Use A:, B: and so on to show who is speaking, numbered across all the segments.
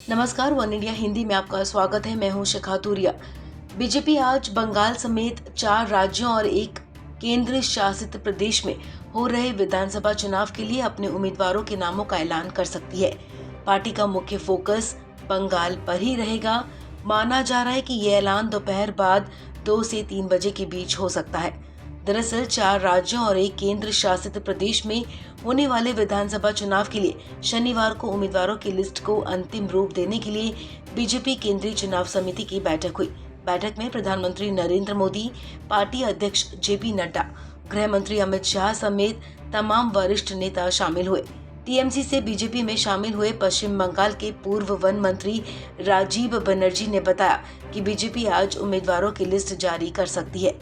A: नमस्कार, one India Hindi में आपका स्वागत है। मैं हूं शिखा तुरिया। बीजेपी आज बंगाल समेत 4 राज्यों और एक केंद्र शासित प्रदेश में हो रहे विधानसभा चुनाव के लिए अपने उम्मीदवारों के नामों का ऐलान कर सकती है। पार्टी का मुख्य फोकस बंगाल पर ही रहेगा। माना जा रहा है कि ये ऐलान दोपहर बाद 2 से 3 बजे के बीच हो सकता है। दरअसल 4 राज्यों और एक केंद्र शासित प्रदेश में होने वाले विधानसभा चुनाव के लिए शनिवार को उम्मीदवारों की लिस्ट को अंतिम रूप देने के लिए बीजेपी केंद्रीय चुनाव समिति की बैठक हुई। बैठक में प्रधानमंत्री नरेंद्र मोदी, पार्टी अध्यक्ष जेपी नड्डा, गृह मंत्री अमित शाह समेत तमाम वरिष्ठ नेता शामिल हुए। टीएमसी से बीजेपी में शामिल हुए पश्चिम बंगाल के पूर्व वन मंत्री राजीव बनर्जी ने बताया कि बीजेपी आज उम्मीदवारों की लिस्ट जारी कर सकती है।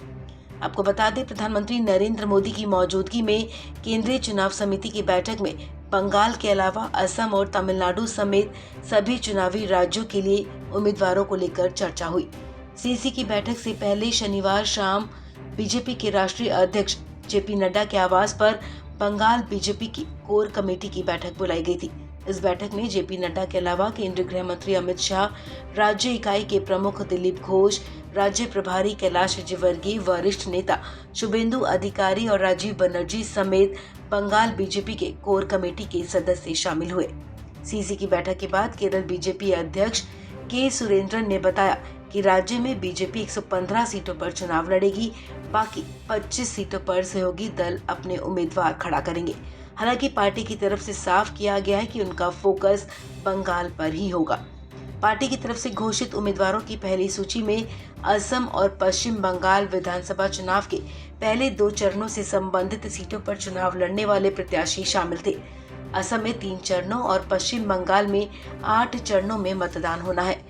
A: आपको बता दें, प्रधानमंत्री नरेंद्र मोदी की मौजूदगी में केंद्रीय चुनाव समिति की बैठक में बंगाल के अलावा असम और तमिलनाडु समेत सभी चुनावी राज्यों के लिए उम्मीदवारों को लेकर चर्चा हुई। सीसी की बैठक से पहले शनिवार शाम बीजेपी के राष्ट्रीय अध्यक्ष जेपी नड्डा के आवास पर बंगाल बीजेपी की कोर कमेटी की बैठक बुलाई गई थी। इस बैठक में जेपी नड्डा के अलावा केंद्रीय गृह मंत्री अमित शाह, राज्य इकाई के प्रमुख दिलीप घोष, राज्य प्रभारी कैलाश विजयवर्गीय, वरिष्ठ नेता शुभेंदु अधिकारी और राजीव बनर्जी समेत बंगाल बीजेपी के कोर कमेटी के सदस्य शामिल हुए। सीसी की बैठक के बाद केरल बीजेपी अध्यक्ष के सुरेंद्रन ने बताया कि राज्य में बीजेपी 115 सीटों पर चुनाव लड़ेगी। बाकी 25 सीटों पर सहयोगी दल अपने उम्मीदवार खड़ा करेंगे। हालांकि पार्टी की तरफ से साफ किया गया है कि उनका फोकस बंगाल पर ही होगा। पार्टी की तरफ से घोषित उम्मीदवारों की पहली सूची में असम और पश्चिम बंगाल विधानसभा चुनाव के पहले 2 चरणों से संबंधित सीटों पर चुनाव लड़ने वाले प्रत्याशी शामिल थे। असम में 3 चरणों और पश्चिम बंगाल में 8 चरणों में मतदान होना है।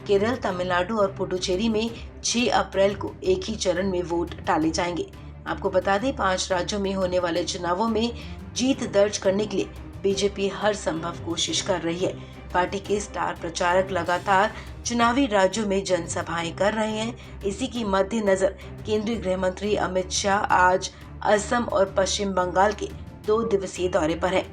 A: केरल, तमिलनाडु और पुडुचेरी में 6 अप्रैल को एक ही चरण में वोट डाले जाएंगे। आपको बता दें, 5 राज्यों में होने वाले चुनावों में जीत दर्ज करने के लिए बीजेपी हर संभव कोशिश कर रही है। पार्टी के स्टार प्रचारक लगातार चुनावी राज्यों में जनसभाएं कर रहे हैं। इसी की मद्देनजर केंद्रीय गृह मंत्री अमित शाह आज असम और पश्चिम बंगाल के 2 दिवसीय दौरे पर हैं।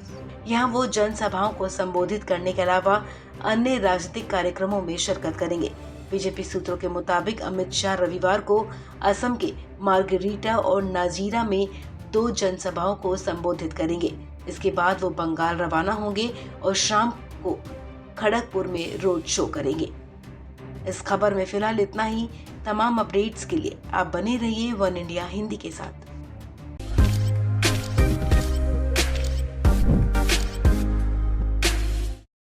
A: यहाँ वो जनसभाओं को संबोधित करने के अलावा अन्य राजनीतिक कार्यक्रमों में शिरकत करेंगे। बीजेपी सूत्रों के मुताबिक अमित शाह रविवार को असम के मार्गरीटा और नाजीरा में 2 जनसभाओं को संबोधित करेंगे। इसके बाद वो बंगाल रवाना होंगे और शाम को खड़गपुर में रोड शो करेंगे। इस खबर में फिलहाल इतना ही। तमाम अपडेट्स के लिए आप बने रहिए वन इंडिया हिंदी के साथ।